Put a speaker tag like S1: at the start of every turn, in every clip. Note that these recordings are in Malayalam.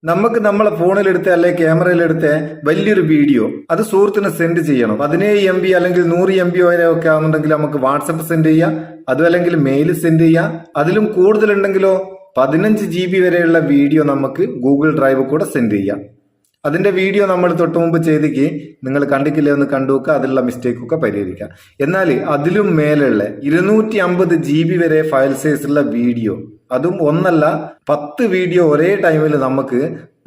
S1: നമുക്ക് നമ്മളെ ഫോണിലെടുത്ത അല്ലെങ്കിൽ ക്യാമറയിലെടുത്ത വലിയൊരു വീഡിയോ അത് സുഹൃത്തിന് സെൻഡ് ചെയ്യണം. 17 MB അല്ലെങ്കിൽ 100 MB വരെ ഒക്കെ ആണെന്നുണ്ടെങ്കിൽ നമുക്ക് വാട്സപ്പ് സെൻഡ് ചെയ്യാം, അതും അല്ലെങ്കിൽ മെയിൽ സെൻഡ് ചെയ്യാം. അതിലും കൂടുതലുണ്ടെങ്കിലോ 15 GB വരെയുള്ള വീഡിയോ നമുക്ക് ഗൂഗിൾ ഡ്രൈവ് കൂടെ സെൻഡ് ചെയ്യാം. അതിന്റെ വീഡിയോ നമ്മൾ തൊട്ട് മുമ്പ് ചെയ്തേക്ക് നിങ്ങൾ കണ്ടിട്ടില്ലേ ഒന്ന് കണ്ടുവെക്കുക, അതിലുള്ള മിസ്റ്റേക്കൊക്കെ പരിഹരിക്കാം. എന്നാൽ അതിലും മേലുള്ള 250 GB വരെ ഫയൽ സൈസുള്ള വീഡിയോ, അതും ഒന്നല്ല 10 വീഡിയോ ഒരേ ടൈമിൽ നമുക്ക്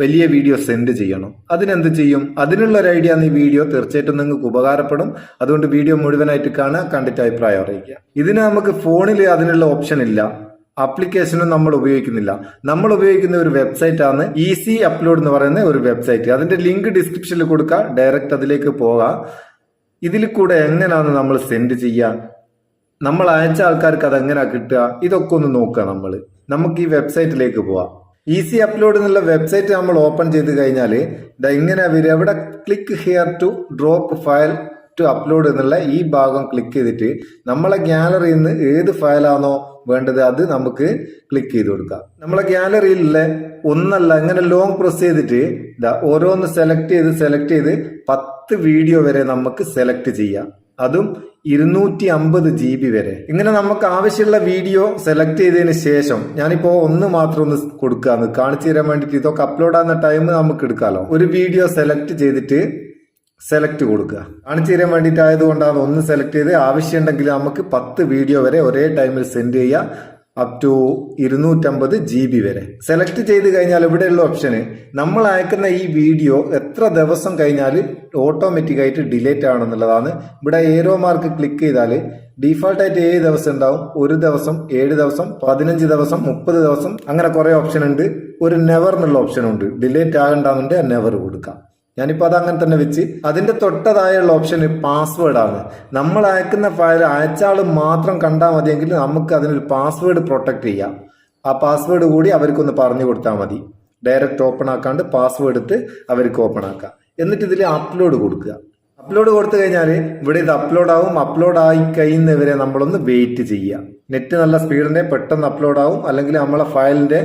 S1: വലിയ വീഡിയോ സെൻഡ് ചെയ്യണം. അതിനെന്ത് ചെയ്യും? അതിനുള്ള ഒരു ഐഡിയ ഈ വീഡിയോ തീർച്ചയായിട്ടും നിങ്ങൾക്ക് ഉപകാരപ്പെടും. അതുകൊണ്ട് വീഡിയോ മുഴുവനായിട്ട് കാണുക, കണ്ടിട്ട് അഭിപ്രായം അറിയിക്കുക. ഇതിന് നമുക്ക് ഫോണിൽ അതിനുള്ള ഓപ്ഷൻ ഇല്ല, ആപ്ലിക്കേഷനും നമ്മൾ ഉപയോഗിക്കുന്നില്ല. നമ്മൾ ഉപയോഗിക്കുന്ന ഒരു വെബ്സൈറ്റ് ആണ് ഈസി അപ്ലോഡ് എന്ന് പറയുന്ന ഒരു വെബ്സൈറ്റ്. അതിന്റെ ലിങ്ക് ഡിസ്ക്രിപ്ഷനിൽ കൊടുക്കുക, ഡയറക്റ്റ് അതിലേക്ക് പോകാം. ഇതിൽ കൂടെ എങ്ങനെയാണ് നമ്മൾ സെൻഡ് ചെയ്യുക, നമ്മൾ അയച്ച ആൾക്കാർക്ക് അതെങ്ങനെയാ കിട്ടുക, ഇതൊക്കെ ഒന്ന് നോക്കുക. നമുക്ക് ഈ വെബ്സൈറ്റിലേക്ക് പോവാം. ഈസി അപ്ലോഡ് എന്നുള്ള വെബ്സൈറ്റ് നമ്മൾ ഓപ്പൺ ചെയ്ത് കഴിഞ്ഞാൽ ഇങ്ങനെ വരും. എവിടെ click here to drop file to upload എന്നുള്ള ഈ ഭാഗം ക്ലിക്ക് ചെയ്തിട്ട് നമ്മളെ ഗ്യാലറിയിൽ നിന്ന് ഏത് ഫയലാണോ വേണ്ടത് അത് നമുക്ക് ക്ലിക്ക് ചെയ്ത് കൊടുക്കാം. നമ്മളെ ഗ്യാലറിയിലുള്ള ഒന്നല്ല, ഇങ്ങനെ ലോങ് പ്രസ് ചെയ്തിട്ട് ഓരോന്ന് സെലക്ട് ചെയ്ത് 10 വീഡിയോ വരെ നമുക്ക് സെലക്ട് ചെയ്യാം. അതും 250 GB വരെ. ഇങ്ങനെ നമുക്ക് ആവശ്യമുള്ള വീഡിയോ സെലക്ട് ചെയ്തതിന് ശേഷം ഞാനിപ്പോ ഒന്ന് മാത്രം ഒന്ന് കൊടുക്കാന്ന് കാണിച്ചു തരാൻ വേണ്ടിട്ട്. ഇതൊക്കെ അപ്ലോഡ് ആകുന്ന ടൈം നമുക്ക് എടുക്കാമല്ലോ. ഒരു വീഡിയോ സെലക്ട് ചെയ്തിട്ട് സെലക്ട് കൊടുക്കുക. കാണിച്ചു തരാൻ വേണ്ടിയിട്ട് ആയതുകൊണ്ടാണ് ഒന്ന് സെലക്ട് ചെയ്ത്. ആവശ്യമുണ്ടെങ്കിൽ നമുക്ക് 10 വീഡിയോ വരെ ഒരേ ടൈമിൽ സെൻഡ് ചെയ്യാം, അപ് ടു 250 GB വരെ. സെലക്ട് ചെയ്ത് കഴിഞ്ഞാൽ ഇവിടെയുള്ള ഓപ്ഷന് നമ്മൾ അയക്കുന്ന ഈ വീഡിയോ എത്ര ദിവസം കഴിഞ്ഞാൽ ഓട്ടോമാറ്റിക് ആയിട്ട് ഡിലേറ്റ് ആണെന്നുള്ളതാണ്. ഇവിടെ ഏരോ മാർക്ക് ക്ലിക്ക് ചെയ്താൽ ഡീഫാൾട്ടായിട്ട് 7 ദിവസം ഉണ്ടാവും. 1 ദിവസം, 7 ദിവസം, 15 ദിവസം, 30 ദിവസം, അങ്ങനെ കുറെ ഓപ്ഷൻ ഉണ്ട്. ഒരു നെവർ എന്നുള്ള ഓപ്ഷൻ ഉണ്ട്. ഡിലേറ്റ് ആകണ്ടെന്നുണ്ടെങ്കിൽ നെവർ കൊടുക്കാം. ഞാനിപ്പോൾ അത് അങ്ങനെ തന്നെ വെച്ച്. അതിന്റെ തൊട്ടതായുള്ള ഓപ്ഷന് പാസ്വേഡ് ആണ്. നമ്മൾ അയക്കുന്ന ഫയൽ അയച്ചാൾ മാത്രം കണ്ടാൽ മതിയെങ്കിൽ നമുക്ക് അതിനൊരു പാസ്വേഡ് പ്രൊട്ടക്ട് ചെയ്യാം. ആ പാസ്വേഡ് കൂടി അവർക്കൊന്ന് പറഞ്ഞു കൊടുത്താൽ മതി. ഡയറക്റ്റ് ഓപ്പൺ ആക്കാണ്ട് പാസ്വേഡ് ഇട്ട് അവർക്ക് ഓപ്പൺ ആക്കാം. എന്നിട്ട് ഇതിൽ അപ്ലോഡ് കൊടുക്കുക. അപ്ലോഡ് കൊടുത്തു കഴിഞ്ഞാൽ ഇവിടെ ഇത് അപ്ലോഡ് ആവും. അപ്ലോഡ് ആയി കഴിയുന്നവരെ നമ്മളൊന്ന് വെയിറ്റ് ചെയ്യുക. നെറ്റ് നല്ല സ്പീഡിന്റെ പെട്ടെന്ന് അപ്ലോഡ് ആവും. അല്ലെങ്കിൽ നമ്മളെ ഫയലിന്റെ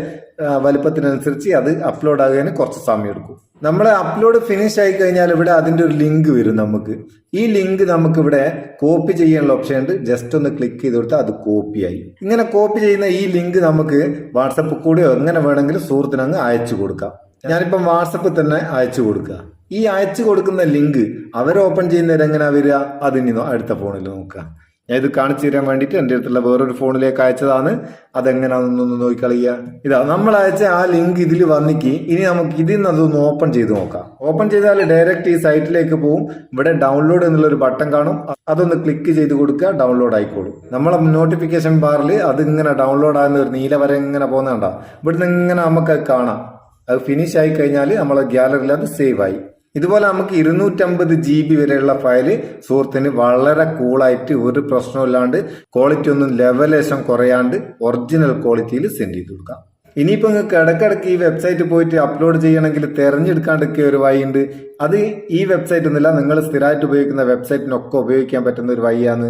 S1: വലിപ്പത്തിനനുസരിച്ച് അത് അപ്ലോഡ് ആകുന്നതിന് കുറച്ച് സമയം എടുക്കും. നമ്മളെ അപ്ലോഡ് ഫിനിഷ് ആയി കഴിഞ്ഞാൽ ഇവിടെ അതിന്റെ ഒരു ലിങ്ക് വരും. നമുക്ക് ഈ ലിങ്ക് നമുക്ക് ഇവിടെ കോപ്പി ചെയ്യാനുള്ള ഓപ്ഷൻ ഉണ്ട്. ജസ്റ്റ് ഒന്ന് ക്ലിക്ക് ചെയ്ത് കൊടുത്താൽ അത് കോപ്പി ആയി. ഇങ്ങനെ കോപ്പി ചെയ്യുന്ന ഈ ലിങ്ക് നമുക്ക് വാട്സപ്പ് കൂടെയോ എങ്ങനെ വേണമെങ്കിലും സുഹൃത്തിന് അങ്ങ് അയച്ചു കൊടുക്കാം. ഞാനിപ്പം വാട്സപ്പിൽ തന്നെ അയച്ചു കൊടുക്കുക. ഈ അയച്ചു കൊടുക്കുന്ന ലിങ്ക് അവർ ഓപ്പൺ ചെയ്യുന്നവർ എങ്ങനെയാ വരിക, അതിനി അടുത്ത ഫോണിൽ നോക്കുക. ഞാൻ ഇത് കാണിച്ചു തരാൻ വേണ്ടിയിട്ട് എൻ്റെ അടുത്തുള്ള വേറൊരു ഫോണിലേക്ക് അയച്ചതാണ്. അതെങ്ങനെയാണെന്നൊന്ന് നോക്കിക്കളിയുക. ഇതാ നമ്മൾ അയച്ച ആ ലിങ്ക് ഇതിൽ വന്നിക്ക്. ഇനി നമുക്ക് ഇതിൽ നിന്ന് അതൊന്ന് ഓപ്പൺ ചെയ്ത് നോക്കാം. ഓപ്പൺ ചെയ്താൽ ഡയറക്റ്റ് ഈ സൈറ്റിലേക്ക് പോകും. ഇവിടെ ഡൗൺലോഡ് എന്നുള്ളൊരു ബട്ടൺ കാണും. അതൊന്ന് ക്ലിക്ക് ചെയ്ത് കൊടുക്കുക, ഡൗൺലോഡ് ആയിക്കോളും. നമ്മളെ നോട്ടിഫിക്കേഷൻ ബാറിൽ അത് ഇങ്ങനെ ഡൗൺലോഡ് ആകുന്ന ഒരു നീല വരെ ഇങ്ങനെ പോകുന്നുണ്ടാവും. ഇവിടുന്ന് ഇങ്ങനെ നമുക്ക് കാണാം. അത് ഫിനിഷ് ആയി കഴിഞ്ഞാൽ നമ്മളെ ഗ്യാലറിയിൽ അത് സേവ് ആയി. ഇതുപോലെ നമുക്ക് 250 GB വരെയുള്ള ഫയല് സുഹൃത്തിന് വളരെ കൂളായിട്ട് ഒരു പ്രശ്നമില്ലാണ്ട് ക്വാളിറ്റി ഒന്നും ലെവലേശം കുറയാണ്ട് ഒറിജിനൽ ക്വാളിറ്റിയിൽ സെൻഡ് ചെയ്ത് കൊടുക്കാം. ഇനിയിപ്പോൾ നിങ്ങൾക്ക് ഇടയ്ക്കിടയ്ക്ക് ഈ വെബ്സൈറ്റ് പോയിട്ട് അപ്ലോഡ് ചെയ്യണമെങ്കിൽ തിരഞ്ഞെടുക്കാണ്ടൊക്കെ ഒരു വഴിയുണ്ട്. അത് ഈ വെബ്സൈറ്റ് ഒന്നുമില്ല, നിങ്ങൾ സ്ഥിരമായിട്ട് ഉപയോഗിക്കുന്ന വെബ്സൈറ്റിനൊക്കെ ഉപയോഗിക്കാൻ പറ്റുന്ന ഒരു വഴിയാണ്.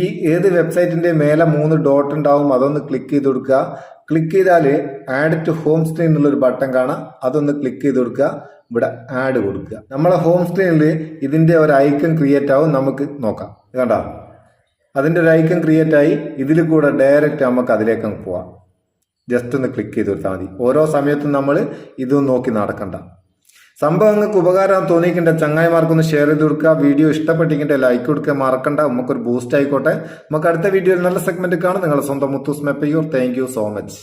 S1: ഈ ഏത് വെബ്സൈറ്റിന്റെ മേലെ 3 ഡോട്ട് ഉണ്ടാവും, അതൊന്ന് ക്ലിക്ക് ചെയ്ത് കൊടുക്കുക. ക്ലിക്ക് ചെയ്താൽ ആഡ് ടു ഹോം സ്ക്രീൻ എന്നുള്ളൊരു ബട്ടൺ കാണാം. അതൊന്ന് ക്ലിക്ക് ചെയ്ത് കൊടുക്കുക. ഇവിടെ ആഡ് കൊടുക്കുക. നമ്മളെ ഹോം സ്ക്രീനിൽ ഇതിന്റെ ഒരു ഐക്കൺ ക്രിയേറ്റ് ആവും. നമുക്ക് നോക്കാം. കണ്ടോ, അതിന്റെ ഒരു ഐക്കൺ ക്രിയേറ്റ് ആയി. ഇതിൽ കൂടെ ഡയറക്റ്റ് നമുക്ക് അതിലേക്ക് പോവാം. ജസ്റ്റ് ഒന്ന് ക്ലിക്ക് ചെയ്ത് കൊടുത്താൽ മതി. ഓരോ സമയത്തും നമ്മൾ ഇതൊന്നും നോക്കി നടക്കണ്ട. സംഭവം നിങ്ങൾക്ക് ഉപകാരം തോന്നിക്കേണ്ട ചങ്ങായിമാർക്കൊന്ന് ഷെയർ ചെയ്ത് കൊടുക്കുക. വീഡിയോ ഇഷ്ടപ്പെട്ടിരിക്കേണ്ട ലൈക്ക് കൊടുക്കുക മറക്കണ്ട. നമുക്കൊരു ബൂസ്റ്റ് ആയിക്കോട്ടെ. നമുക്ക് അടുത്ത വീഡിയോയിൽ നല്ല സെഗ്മെന്റ് കാണാം. നിങ്ങളുടെ സ്വന്തം Muthoos Meppayyur. Thank you so much.